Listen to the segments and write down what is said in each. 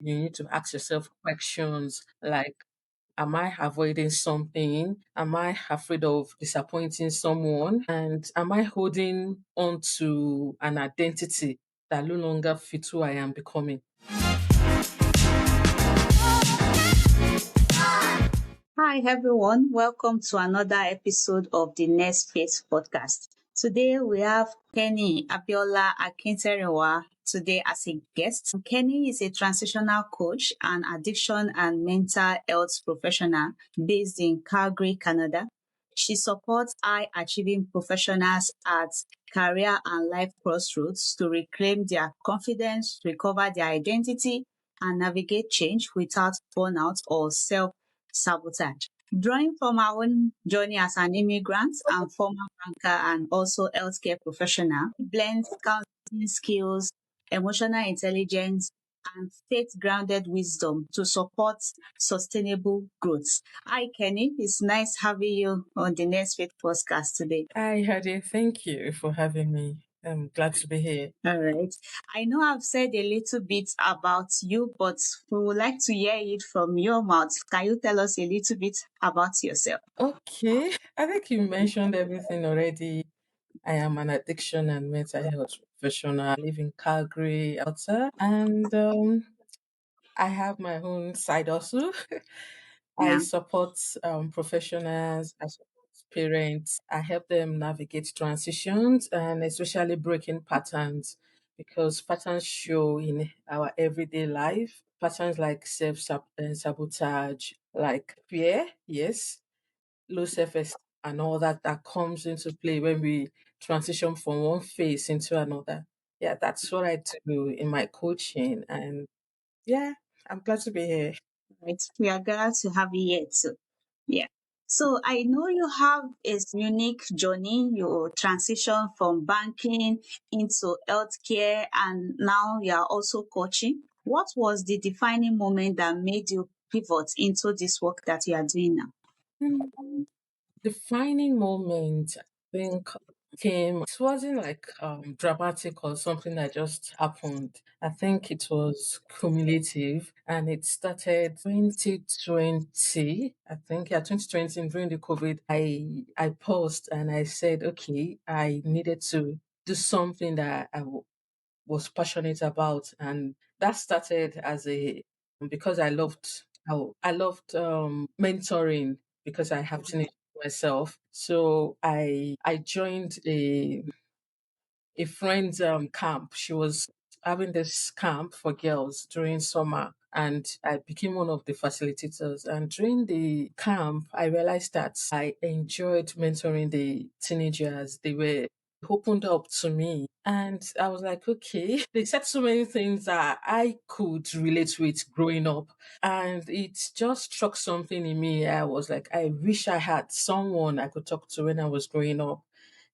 You need to ask yourself questions like, am I avoiding something? Am I afraid of disappointing someone? And am I holding on to an identity that no longer fits who I am becoming? Hi, everyone. Welcome to another episode of the Next Phase podcast. Today we have Kenny Abiola-Akinterinwa today as a guest. Kenny is a transitional coach and addiction and mental health professional based in Calgary, Canada. She supports high achieving professionals at career and life crossroads to reclaim their confidence, recover their identity, and navigate change without burnout or self sabotage. Drawing from our own journey as an immigrant and former banker and also healthcare professional, we blend counseling skills, emotional intelligence, and faith grounded wisdom to support sustainable growth. Hi, Kenny. It's nice having you on the Next Faith podcast today. Hi, Hadi. Thank you for having me. I'm glad to be here. All right. I know I've said a little bit about you, but we would like to hear it from your mouth. Can you tell us a little bit about yourself? Okay. I think you mentioned everything already. I am an addiction and mental health professional. I live in Calgary, Alberta, and I have my own side hustle. I Yeah. support professionals, I support parents, I help them navigate transitions and especially breaking patterns because patterns show in our everyday life. Patterns like sabotage, like fear, yes, low self esteem, and all that comes into play when we transition from one phase into another. Yeah, that's what I do in my coaching. And yeah, I'm glad to be here. Right. We are glad to have you here too. Yeah. So I know you have a unique journey. You transition from banking into healthcare and now you are also coaching. What was the defining moment that made you pivot into this work that you are doing now? Defining moment, I think, came. It wasn't like dramatic or something that just happened. I think it was cumulative, and it started 2020. I think, yeah, 2020 during the COVID. I paused and I said, okay, I needed to do something that was passionate about, and that started as a because I loved mentoring because I have teenagers myself. So I joined a friend's camp. She was having this camp for girls during summer, and I became one of the facilitators. And during the camp, I realized that I enjoyed mentoring the teenagers. They were opened up to me, and I was like, okay, they said so many things that I could relate with growing up, and it just struck something in me. I was like, I wish I had someone I could talk to when I was growing up.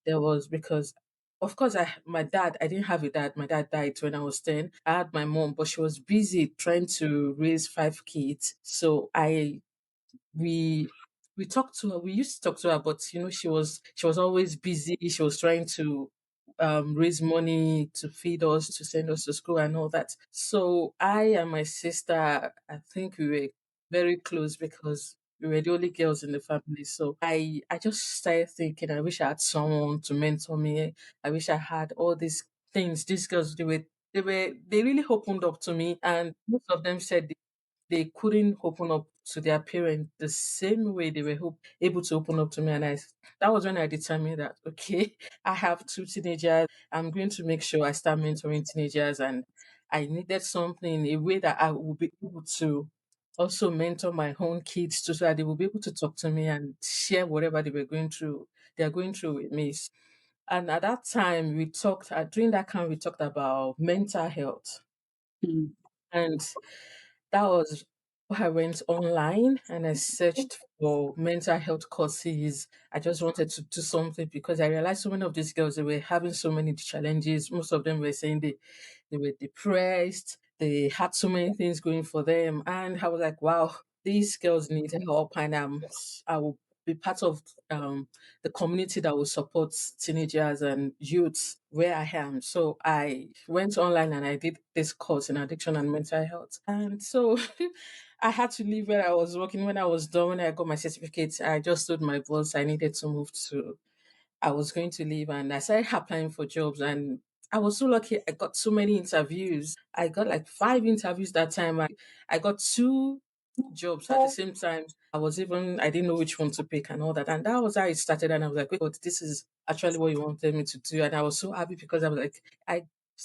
There was because of course my dad, I didn't have a dad. My dad died when I was 10. I had my mom, but she was busy trying to raise five kids. So I we we talked to her. We used to talk to her, but she was always busy. She was trying to raise money to feed us, to send us to school and all that. So I and my sister, I think we were very close because we were the only girls in the family. So I just started thinking, I wish I had someone to mentor me. I wish I had all these things. These girls, they really opened up to me, and most of them said they couldn't open up to their parents the same way they were able to open up to me. And that was when I determined that, okay, I have two teenagers. I'm going to make sure I start mentoring teenagers. And I needed something, a way that I will be able to also mentor my own kids too, so that they will be able to talk to me and share whatever they're going through with me. And at that time, during that camp, we talked about mental health. Mm. And that was why I went online and I searched for mental health courses. I just wanted to do something because I realized so many of these girls, they were having so many challenges. Most of them were saying they were depressed, they had so many things going for them. And I was like, wow, these girls need help. And I will be part of the community that will support teenagers and youths where I am. So I went online and I did this course in addiction and mental health. And so I had to leave where I was working. When I was done, when I got my certificate, I just told my boss I needed to move to I was going to leave, and I started applying for jobs, and I was so lucky. I got so many interviews. I got like 5 interviews that time. I got two jobs at the same time. I didn't know which one to pick and all that. And that was how it started. And I was like, wait, God, this is actually what you wanted me to do. And I was so happy because I was like,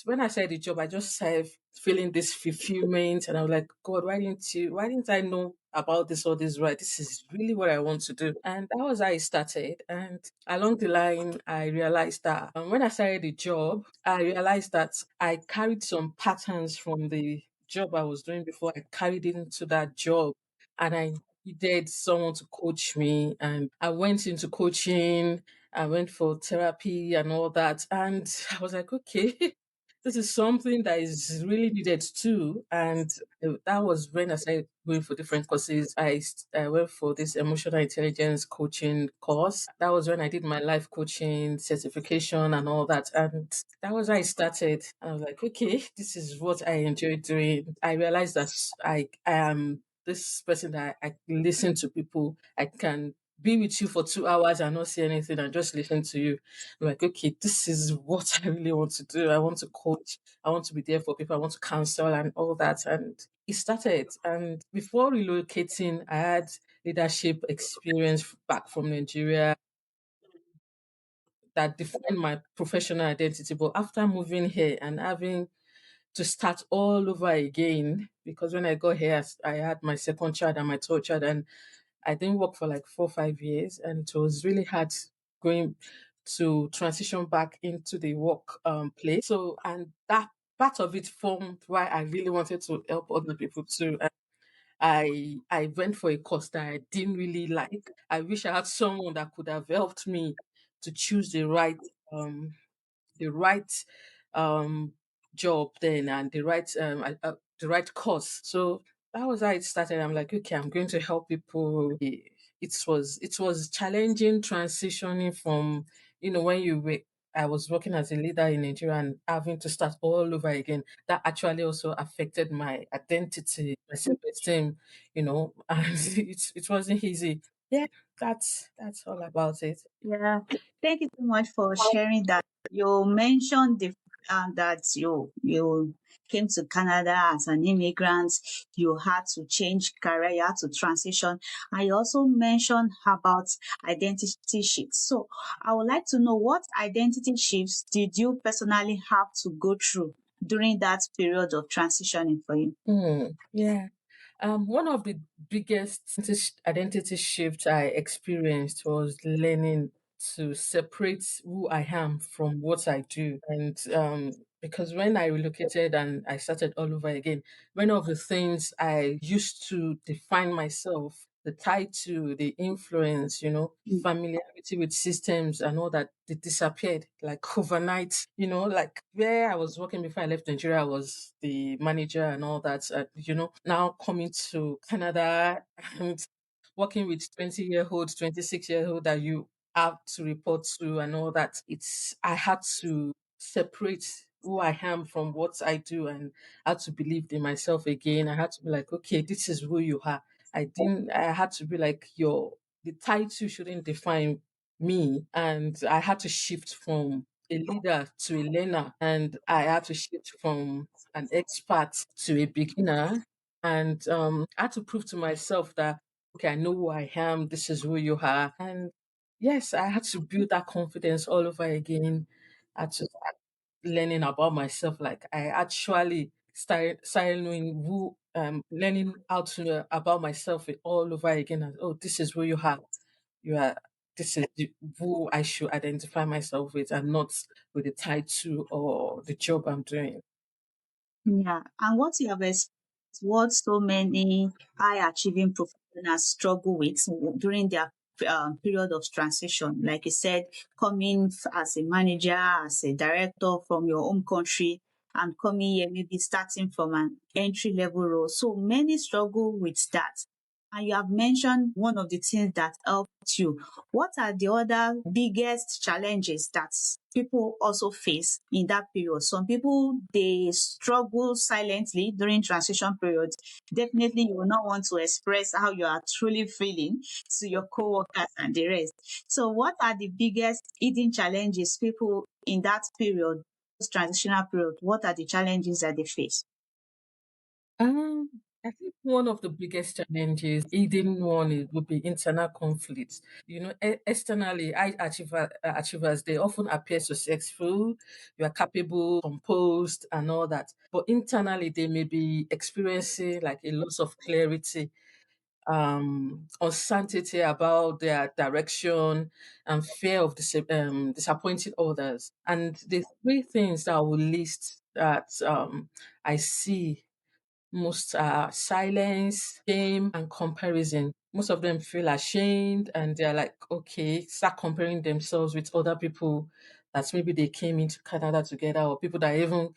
when I started the job, I just started feeling this fulfillment. And I was like, God, why didn't I know about this or this, right? This is really what I want to do. And that was how it started. And along the line, I realized that when I started the job, I realized that I carried some patterns from the job I was doing before. I carried it into that job, and I needed someone to coach me. And I went into coaching. I went for therapy and all that. And I was like, okay, this is something that is really needed too. And that was when I started going for different courses. I went for this emotional intelligence coaching course. That was when I did my life coaching certification and all that. And that was how I started. I was like, okay, this is what I enjoy doing. I realized that I am this person that I listen to people. I can be with you for 2 hours and not say anything and just listen to you. I'm like, okay, this is what I really want to do. I want to coach. I want to be there for people. I want to counsel and all that. And it started. And before relocating, I had leadership experience back from Nigeria that defined my professional identity. But after moving here and having to start all over again, because when I got here, I had my second child and my third child, and I didn't work for like 4 or 5 years, and it was really hard going to transition back into the work place. So, and that part of it formed why I really wanted to help other people too. I went for a course that I didn't really like. I wish I had someone that could have helped me to choose um the right um job then and the right course. So that was how it started. I'm like, okay, I'm going to help people. It was challenging transitioning from when I was working as a leader in Nigeria and having to start all over again. That actually also affected my identity, my self-esteem, and it wasn't easy. Yeah, that's all about it. Yeah, thank you so much for sharing that. You mentioned that you came to Canada as an immigrant. You had to change career. You had to transition. And you also mentioned about identity shifts. So I would like to know, what identity shifts did you personally have to go through during that period of transitioning for you? Yeah. One of the biggest identity shifts I experienced was learning to separate who I am from what I do. And because when I relocated and I started all over again, one of the things I used to define myself, the title, the influence, familiarity with systems and all that, they disappeared like overnight. Like where I was working before I left Nigeria, I was the manager and all that. Now coming to Canada and working with 20-year-olds, 26-year-old that you have to report to and all that. I had to separate who I am from what I do, and I had to believe in myself again. I had to be like, okay, this is who you are. I had to be like, the title shouldn't define me. And I had to shift from a leader to a learner, and I had to shift from an expert to a beginner. And I had to prove to myself that, okay, I know who I am, this is who you are. And yes, I had to build that confidence all over again. I had to start learning about myself. Like I actually started knowing learning how to know about myself all over again. And, oh, this is who you are. You are. This is who I should identify myself with, and not with the title or the job I'm doing. Yeah, and what you have experienced, what so many high achieving professionals struggle with during their period of transition. Like you said, coming as a manager, as a director from your home country, and coming here maybe starting from an entry level role. So many struggle with that. And you have mentioned one of the things that helped you. What are the other biggest challenges that people also face in that period? Some people, they struggle silently during transition periods. Definitely, you will not want to express how you are truly feeling to your co-workers and the rest. So what are the biggest hidden challenges people in that period, this transitional period, what are the challenges that they face? I think one of the biggest challenges, hidden one, would be internal conflicts. Externally, achievers, they often appear successful, you are capable, composed, and all that. But internally, they may be experiencing like a loss of clarity, uncertainty about their direction, and fear of disappointing others. And the three things that I will list that I see most are silence, shame, and comparison. Most of them feel ashamed and they're like, okay, start comparing themselves with other people that maybe they came into Canada together, or people that even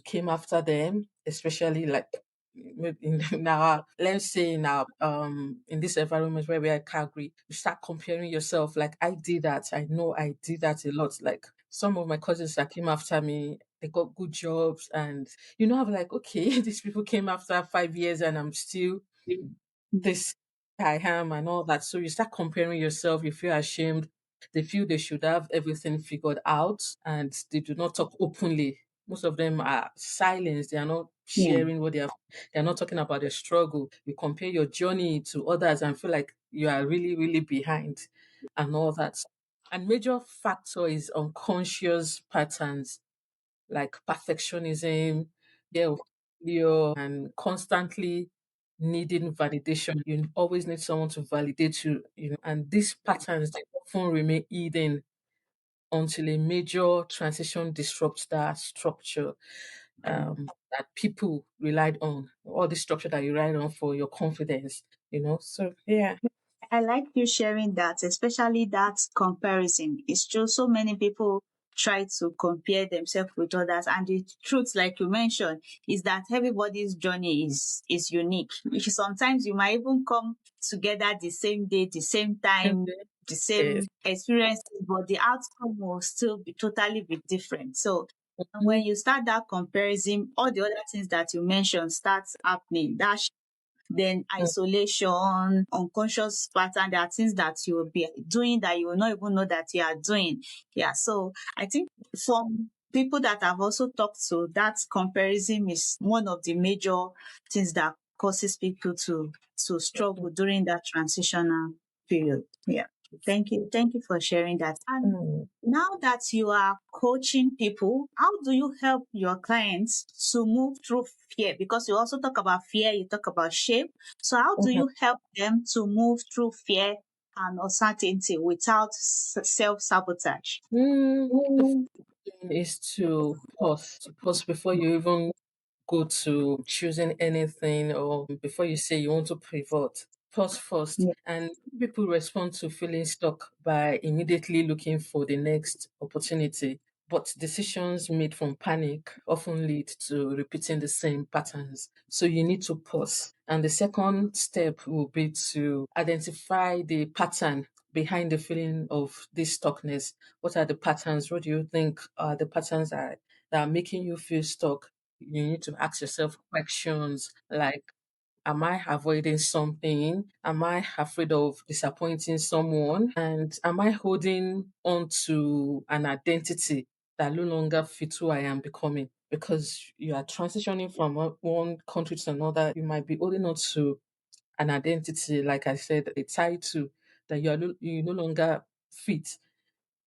came after them, especially like maybe in our, let's say in this environment where we are in Calgary, you start comparing yourself. Like, I did that. I know I did that a lot. Like, some of my cousins that came after me, they got good jobs, and I'm like, okay, these people came after 5 years and I'm still this I am and all that. So you start comparing yourself, you feel ashamed. They feel they should have everything figured out and they do not talk openly. Most of them are silenced. They are not Yeah. sharing what they have. They are not talking about their struggle. You compare your journey to others and feel like you are really, really behind and all that. And major factor is unconscious patterns like perfectionism, fear of failure, and constantly needing validation. You always need someone to validate you, and these patterns they often remain hidden until a major transition disrupts that structure that people relied on, all the structure that you relied on for your confidence. So yeah. I like you sharing that, especially that comparison. It's true, so many people try to compare themselves with others, and the truth, like you mentioned, is that everybody's journey is unique. Sometimes you might even come together the same day, the same And time, then, the yes. same experiences, but the outcome will still be totally be different. So and when Mhm. you start that comparison, all the other things that you mentioned starts happening. That then isolation, unconscious pattern. There are things that you will be doing that you will not even know that you are doing. Yeah. So I think from people that I've also talked to, that comparison is one of the major things that causes people to struggle during that transitional period. Yeah. Thank you. Thank you for sharing that. And Mm, now that you are coaching people, how do you help your clients to move through fear? Because you also talk about fear, you talk about shame. So how do mhm. you help them to move through fear and uncertainty without self-sabotage? The first thing is to pause before you even go to choosing anything, or before you say you want to pivot. Pause first. Yeah. And people respond to feeling stuck by immediately looking for the next opportunity. But decisions made from panic often lead to repeating the same patterns. So you need to pause. And the second step will be to identify the pattern behind the feeling of this stuckness. What are the patterns? What do you think are the patterns that are making you feel stuck? You need to ask yourself questions like, am I avoiding something? Am I afraid of disappointing someone? And am I holding on to an identity that no longer fits who I am becoming? Because you are transitioning from one country to another, you might be holding on to an identity, like I said, a title that you no longer fit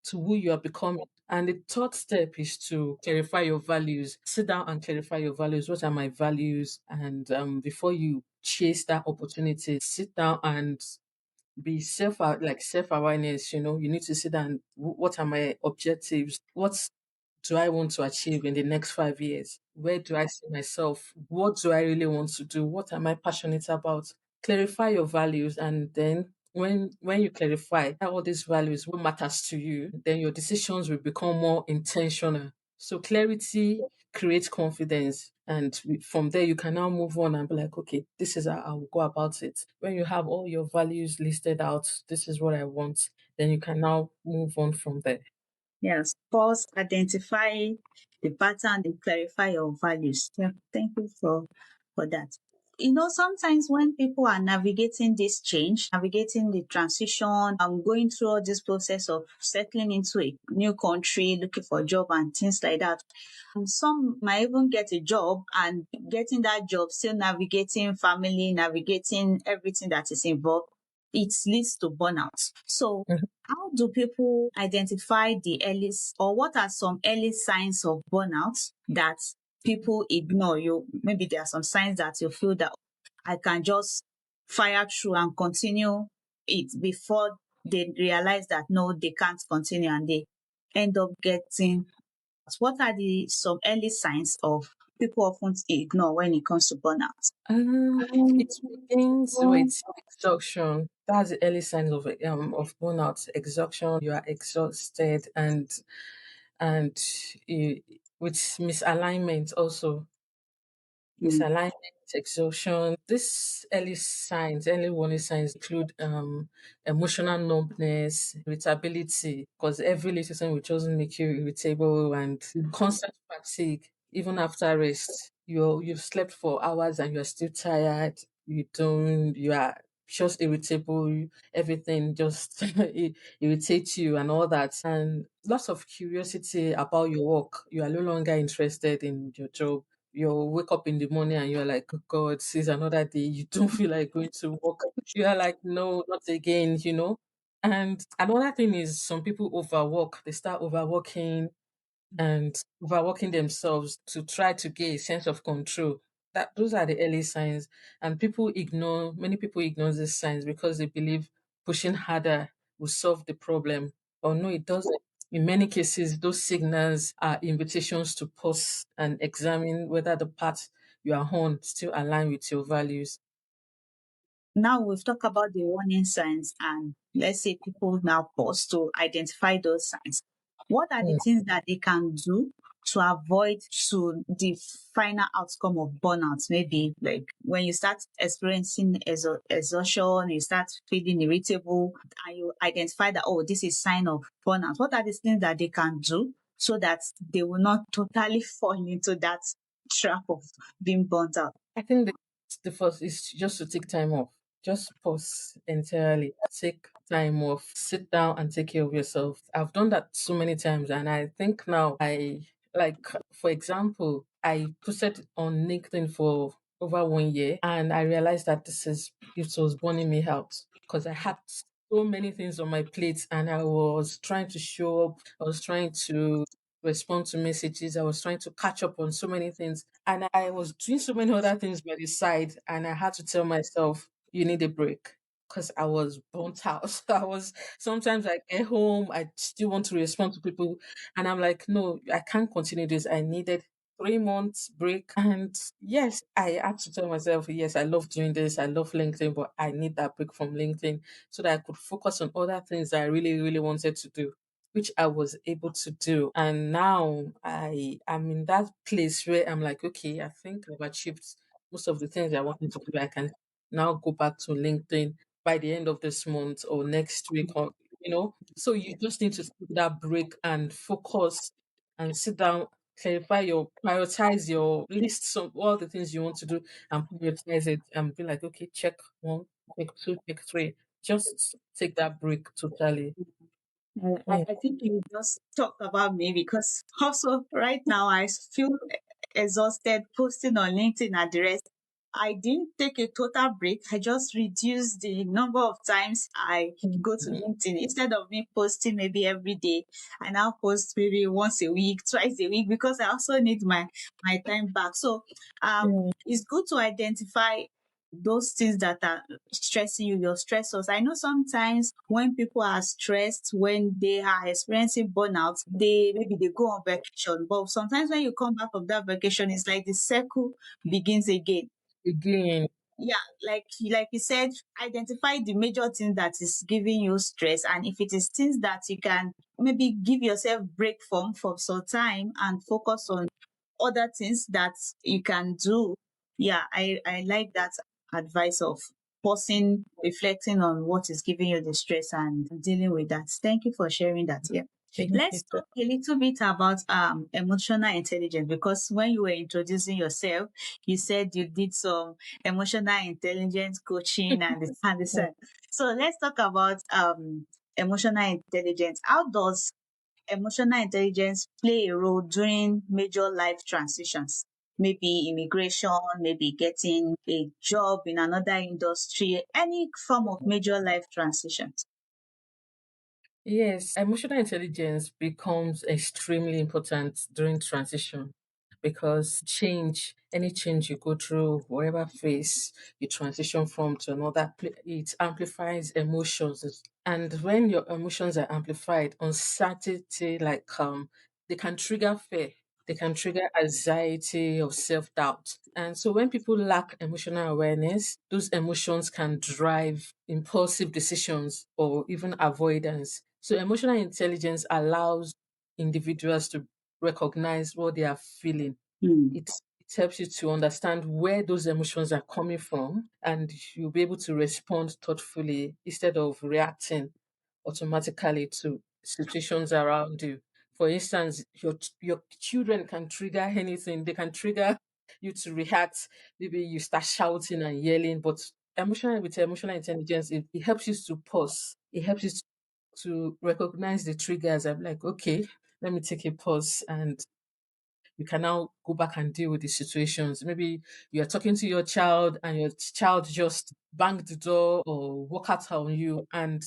to who you are becoming. And the third step is to clarify your values. Sit down and clarify your values. What are my values? And before you chase that opportunity, sit down and be self awareness. You need to sit down. What are my objectives? What do I want to achieve in the next 5 years? Where do I see myself? What do I really want to do? What am I passionate about? Clarify your values, and then when you clarify all these values, what matters to you, then your decisions will become more intentional. So clarity create confidence. And from there, you can now move on and be like, okay, this is how I'll go about it. When you have all your values listed out, this is what I want, then you can now move on from there. Yes. Pause, identify the pattern, and clarify your values. Yeah. Thank you for that. Sometimes when people are navigating this change, navigating the transition, going through all this process of settling into a new country, looking for a job and things like that, some might even get a job and getting that job, still navigating family, navigating everything that is involved, it leads to burnout. So Mhm. how do people identify the early or what are some early signs of burnout that people ignore? Maybe there are some signs that you feel that I can just fire through and continue it before they realize that no, they can't continue and they end up getting. What are the some early signs of people often ignore when it comes to burnout? It begins with exhaustion. That's the early signs of burnout. Exhaustion. You are exhausted, and you, with misalignment also. Mm. Misalignment, exhaustion. These early warning signs include emotional numbness, irritability, because every little thing will just make you irritable, and constant fatigue, even after rest. You've slept for hours and you're still tired. You are just irritable. Everything just irritates you and all that. And lots of curiosity about your work. You are no longer interested in your job. You wake up in the morning and you're like, oh God, this is another day. You don't feel like going to work. You are like, no, not again. And another thing is some people overwork. They start overworking and overworking themselves to try to get a sense of control. That those are the early signs. And many people ignore these signs because they believe pushing harder will solve the problem. Or no, it doesn't. In many cases, those signals are invitations to pause and examine whether the path you are on still align with your values. Now we've talked about the warning signs, and let's say people now pause to identify those signs. What are the things that they can do to avoid to the final outcome of burnout? Maybe like when you start experiencing exhaustion, you start feeling irritable, and you identify that, oh, this is sign of burnout. What are the things that they can do so that they will not totally fall into that trap of being burnt out? I think the first is just to take time off. Just pause entirely. Take time off. Sit down and take care of yourself. I've done that so many times, and I think now like, for example, I posted on LinkedIn for over 1 year, and I realized that it was burning me out because I had so many things on my plate, and I was trying to show up. I was trying to respond to messages. I was trying to catch up on so many things. And I was doing so many other things by the side. And I had to tell myself, you need a break. Because I was burnt out. Sometimes I get home, I still want to respond to people. And I'm like, no, I can't continue this. I needed 3 months break. And yes, I had to tell myself, yes, I love doing this. I love LinkedIn, but I need that break from LinkedIn so that I could focus on other things that I really, really wanted to do, which I was able to do. And now I am in that place where I'm like, okay, I think I've achieved most of the things I wanted to do. I can now go back to LinkedIn by the end of this month or next week, or. So you just need to take that break and focus and sit down, prioritize your list, some all the things you want to do, and prioritize it and be like, okay, check one, check two, check three. Just take that break totally. I think you just talked about me because also right now I feel exhausted posting on LinkedIn and the rest. I didn't take a total break. I just reduced the number of times I go to Mm. LinkedIn. Instead of me posting maybe every day, I now post maybe once a week, twice a week because I also need my time back. So Yeah. it's good to identify those things that are stressing you, your stressors. I know sometimes when people are stressed, when they are experiencing burnout, maybe they go on vacation. But sometimes when you come back from that vacation, it's like the circle begins again. Again, Yeah, like you said, identify the major thing that is giving you stress, and if it is things that you can maybe give yourself break from for some time and focus on other things that you can do. Yeah, I like that advice of pausing, reflecting on what is giving you the stress and dealing with that. Thank you for sharing that. Yeah. Thank you. Let's talk a little bit about emotional intelligence, because when you were introducing yourself, you said you did some emotional intelligence coaching and this and this. So let's talk about emotional intelligence. How does emotional intelligence play a role during major life transitions? Maybe immigration, maybe getting a job in another industry, any form of major life transitions. Yes, emotional intelligence becomes extremely important during transition because any change you go through, whatever phase you transition from to another, it amplifies emotions. And when your emotions are amplified, uncertainty, they can trigger fear, they can trigger anxiety or self doubt. And so when people lack emotional awareness, those emotions can drive impulsive decisions or even avoidance. So emotional intelligence allows individuals to recognize what they are feeling. Hmm. It helps you to understand where those emotions are coming from, and you'll be able to respond thoughtfully instead of reacting automatically to situations around you. For instance, your children can trigger anything. They can trigger you to react. Maybe you start shouting and yelling, but emotional intelligence, it helps you to pause. It helps you to recognize the triggers. I'm like, okay, let me take a pause, and you can now go back and deal with the situations. Maybe you're talking to your child and your child just banged the door or walk out on you. And,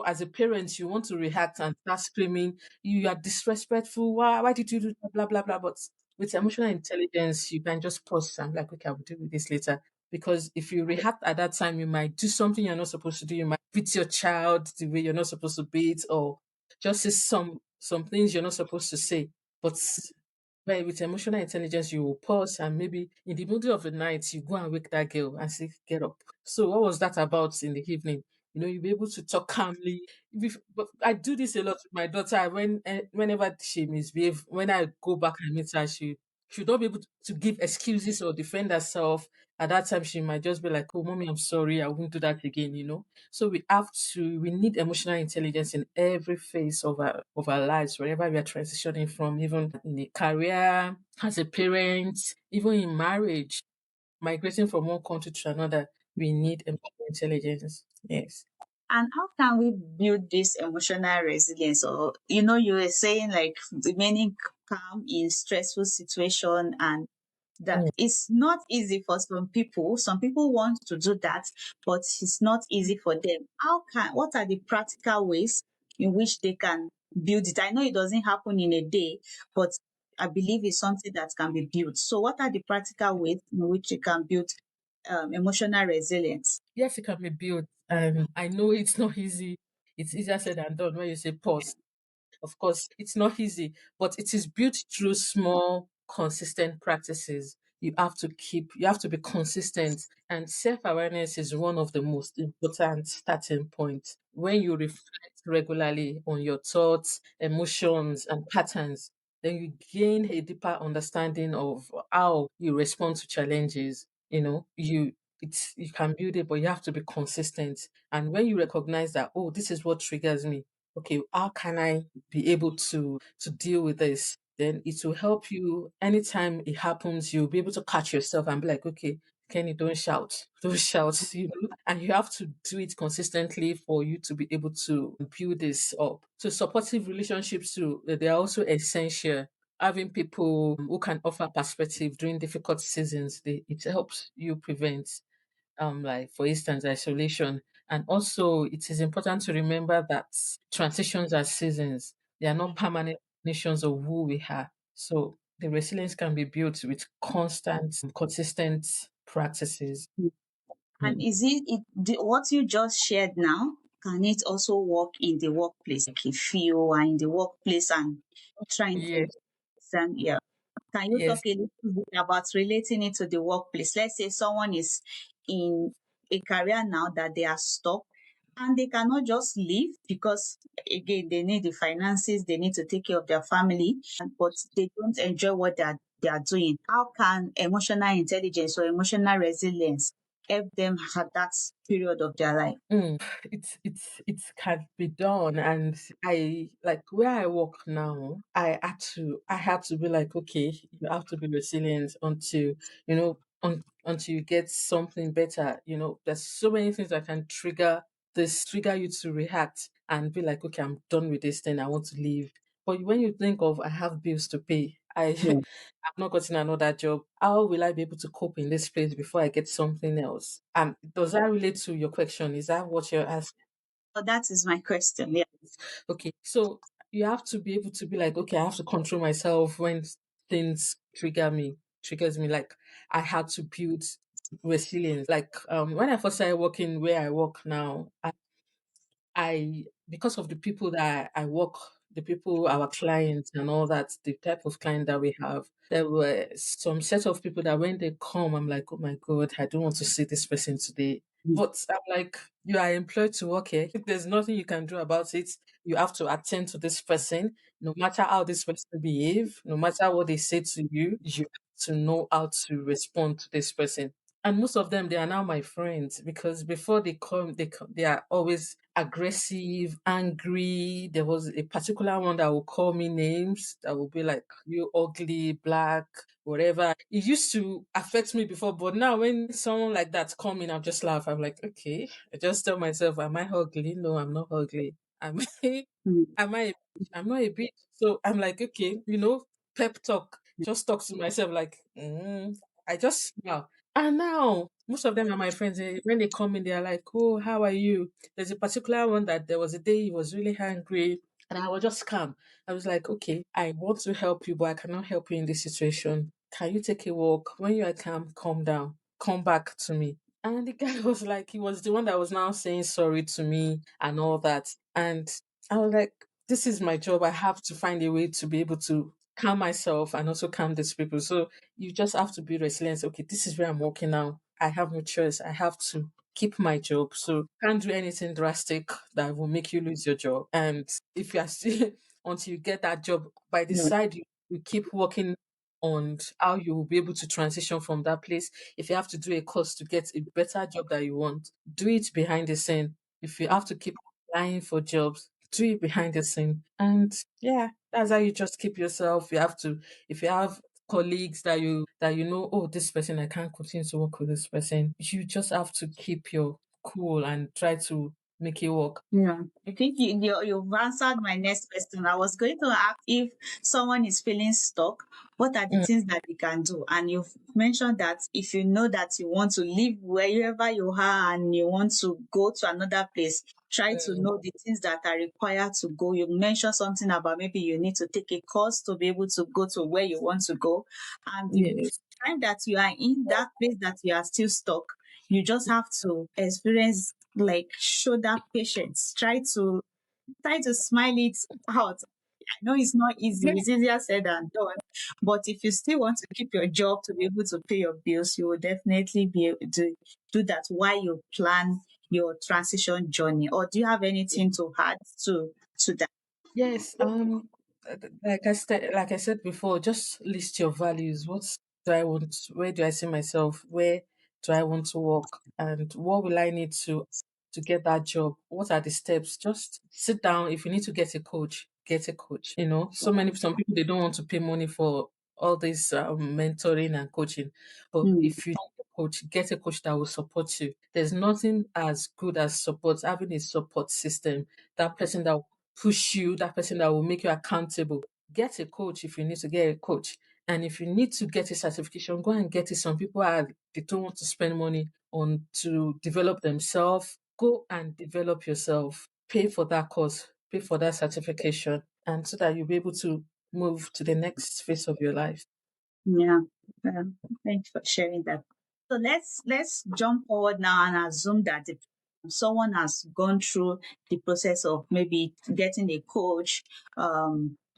as a parent, you want to react and start screaming, you are disrespectful. Why did you do that? Blah, blah, blah. But with emotional intelligence, you can just pause and like, okay, I will deal with this later. Because if you react at that time, you might do something you're not supposed to do. You might beat your child the way you're not supposed to beat, or just say some things you're not supposed to say. But with emotional intelligence, you will pause and maybe in the middle of the night, you go and wake that girl and say, get up. So what was that about in the evening? You'll be able to talk calmly. But I do this a lot with my daughter. Whenever she misbehave, when I go back and meet her, she should not be able to give excuses or defend herself. At that time, she might just be like, "Oh, mommy, I'm sorry. I won't do that again." So we need emotional intelligence in every phase of our lives, wherever we are transitioning from, even in a career, as a parent, even in marriage, migrating from one country to another, we need emotional intelligence. Yes. And how can we build this emotional resilience? Or, you were saying like remaining calm in stressful situation, and that Mm. it's not easy for some people. Some people want to do that, but it's not easy for them. What are the practical ways in which they can build it? I know it doesn't happen in a day, but I believe it's something that can be built. So what are the practical ways in which you can build emotional resilience? Yes, it can be built. And I know it's not easy. It's easier said than done when you say pause. Of course, it's not easy, but it is built through small, consistent practices. You have to be consistent. And self awareness is one of the most important starting points. When you reflect regularly on your thoughts, emotions, and patterns, then you gain a deeper understanding of how you respond to challenges. You can build it, but you have to be consistent. And when you recognize that, oh, this is what triggers me, okay, how can I be able to deal with this? Then it will help you anytime it happens, you'll be able to catch yourself and be like, okay, Kenny, don't shout. Don't shout, and you have to do it consistently for you to be able to build this up. So supportive relationships too, they are also essential. Having people who can offer perspective during difficult seasons, it helps you prevent like for instance isolation. And also it is important to remember that transitions are seasons, they are not permanent definitions of who we are. So the resilience can be built with constant consistent practices. And Mm. what you just shared now, can it also work in the workplace? Like if you are in the workplace and trying to Yes, understand, yeah. Can you talk yes. a little bit about relating it to the workplace? Let's say someone is in a career now that they are stuck and they cannot just leave because again they need the finances, they need to take care of their family, but they don't enjoy what they are. they are doing. How can emotional intelligence or emotional resilience help them at that period of their life? It can be done, and I like where I work now. I had to be like, okay, you have to be resilient until until you get something better. There's so many things that can trigger you to react and be like, okay, I'm done with this thing. I want to leave. But when you think of I have bills to pay, Yeah. I've not gotten another job. How will I be able to cope in this place before I get something else? Does that relate to your question? Is that what you're asking? So that is my question. Yeah. Okay, so you have to be able to be like, okay, I have to control myself when things triggers me. Like I had to build resilience. Like when I first started working where I work now, I because of the people that I work, the people, our clients and all that, the type of client that we have, there were some set of people that when they come, I'm like, oh my God, I don't want to see this person today. Mm. But I'm like, you are employed to work here. There's nothing you can do about it. You have to attend to this person, no matter how this person behave, no matter what they say to you have to know how to respond to this person. And most of them, they are now my friends because before they are always aggressive, angry. There was a particular one that will call me names that will be like, you ugly, black, whatever. It used to affect me before, but now when someone like that come in, I just laugh. I'm like, okay. I just tell myself, am I ugly? No, I'm not ugly. Am I, Mm. am I, I'm not a bitch. So I'm like, okay, pep talk. Just talk to myself like, I just smile. And now, most of them are my friends. When they come in, they are like, "Oh, how are you?" There's a particular one that there was a day he was really hungry, and I was just calm. I was like, "Okay, I want to help you, but I cannot help you in this situation. Can you take a walk? When you are calm, calm down. Come back to me." And the guy was like, he was the one that was now saying sorry to me and all that. And I was like, "This is my job. I have to find a way to be able to calm myself and also calm these people." So you just have to be resilient. Okay, this is where I'm working now. I have no choice. I have to keep my job. So can't do anything drastic that will make you lose your job. And if you are still until you get that job, by the Yeah. side you keep working on how you will be able to transition from that place. If you have to do a course to get a better job that you want, do it behind the scene. If you have to keep applying for jobs, do it behind the scene. And yeah, that's how you just keep yourself. You have to if you have colleagues that oh, this person, I can't continue to work with this person. You just have to keep your cool and try to make it work. Yeah, I think you've answered my next question. I was going to ask if someone is feeling stuck, what are the Mm, things that they can do? And you've mentioned that if you know that you want to live wherever you are and you want to go to another place, try to mm, know the things that are required to go. You mentioned something about maybe you need to take a course to be able to go to where you want to go. And the yes. time that you are in that place that you are still stuck, you just have to experience, like, show that patience. Try to smile it out. I know it's not easy, it's easier said than done. But if you still want to keep your job to be able to pay your bills, you will definitely be able to do that while you plan your transition journey. Or do you have anything to add to that? Yes, like I said before, just list your values. Where do I see myself? Where do I want to work? And what will I need to get that job? What are the steps? Just sit down. If you need to get a coach, get a coach. Some people they don't want to pay money for all this mentoring and coaching. But Mm. if you need a coach, get a coach that will support you. There's nothing as good as support, having a support system, that person that push you, that person that will make you accountable. Get a coach if you need to get a coach. And if you need to get a certification, go and get it. Some people they don't want to spend money on to develop themselves. Go and develop yourself. Pay for that course, pay for that certification, and so that you'll be able to move to the next phase of your life. Yeah. Thanks for sharing that. So let's jump forward now and assume that if someone has gone through the process of maybe getting a coach,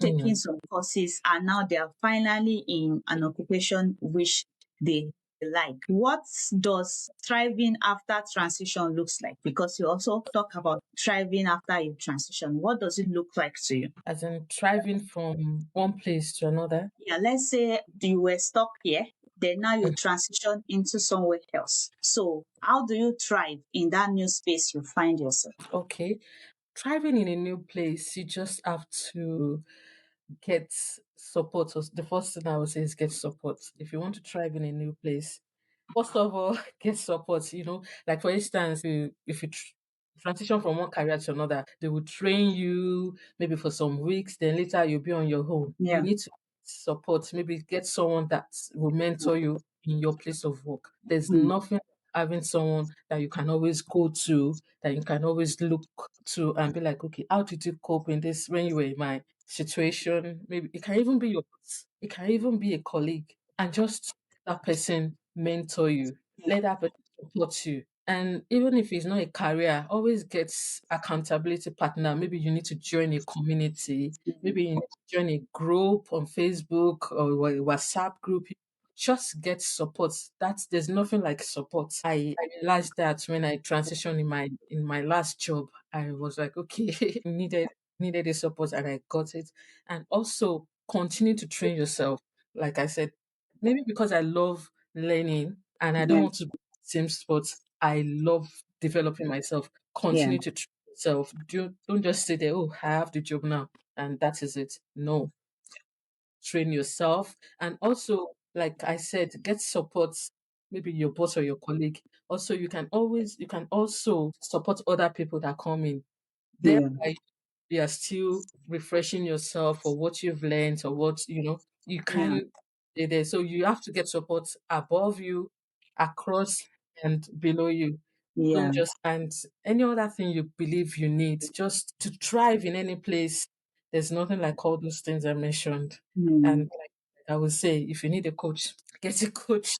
taking Mm, some courses, and now they are finally in an occupation which they like. What does thriving after transition looks like? Because you also talk about thriving after you transition. What does it look like to you? As in driving from one place to another. Yeah, let's say you were stuck here, then now you Mm. transition into somewhere else. So how do you thrive in that new space you find yourself? Okay. Thriving in a new place, you just have to get support. So the first thing I would say is get support. If you want to thrive in a new place, first of all, get support. Like for instance, if you transition from one career to another, they will train you maybe for some weeks, then later you'll be on your own. You Yeah. need to support, maybe get someone that will mentor you in your place of work. There's Mm, nothing like having someone that you can always go to, that you can always look to and be like, okay, how did you cope in this when you were in my situation? Maybe it can even be your boss, it can even be a colleague, and just that person mentor you, let that person support you. And even if it's not a career, always get accountability partner. Maybe you need to join a community, maybe you need to join a group on Facebook or a WhatsApp group. Just get support. That's There's nothing like support. I realized that when I transitioned in my last job, I was like, okay, needed a support and I got it. And also continue to train yourself. Like I said, maybe because I love learning and I don't yeah, want to be same sports. I love developing myself. yeah, Continue to train yourself. Don't just say there, oh, I have the job now and that is it. No, train yourself. And also, like I said, get support, maybe your boss or your colleague. Also, you can also support other people that come in. yeah, Thereby you are still refreshing yourself for what you've learned or what you yeah, can stay there. So you have to get support above you, across and below you. yeah. Don't just and any other thing you believe you need just to thrive in any place. There's nothing like all those things I mentioned. And Mm. like I would say, if you need a coach, get a coach.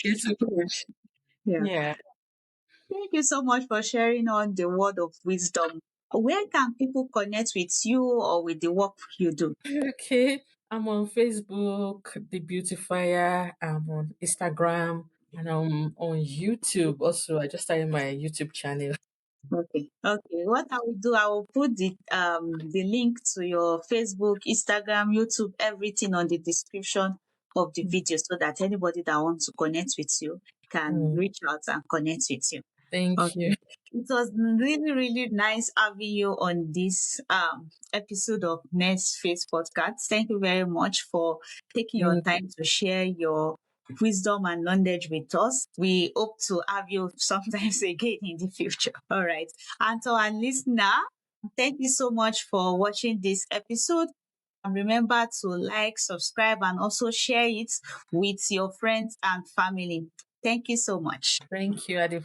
Get a Yeah, coach. yeah. Yeah. Thank you so much for sharing on the word of wisdom. Where can people connect with you or with the work you do? Okay. I'm on Facebook, The Beautifier. I'm on Instagram and I'm on YouTube. Also, I just started my YouTube channel. Okay. Okay. What I will do, I will put the link to your Facebook, Instagram, YouTube, everything on the description of the video so that anybody that wants to connect with you can Mm, reach out and connect with you. thank you. Okay. It was really, really nice having you on this episode of Next Face Podcast. Thank you very much for taking your Thank time to share your wisdom and knowledge with us. We hope to have you sometimes again in the future. All right. And to our listener, thank you so much for watching this episode. And remember to like, subscribe, and also share it with your friends and family. Thank you so much. thank you, Adi.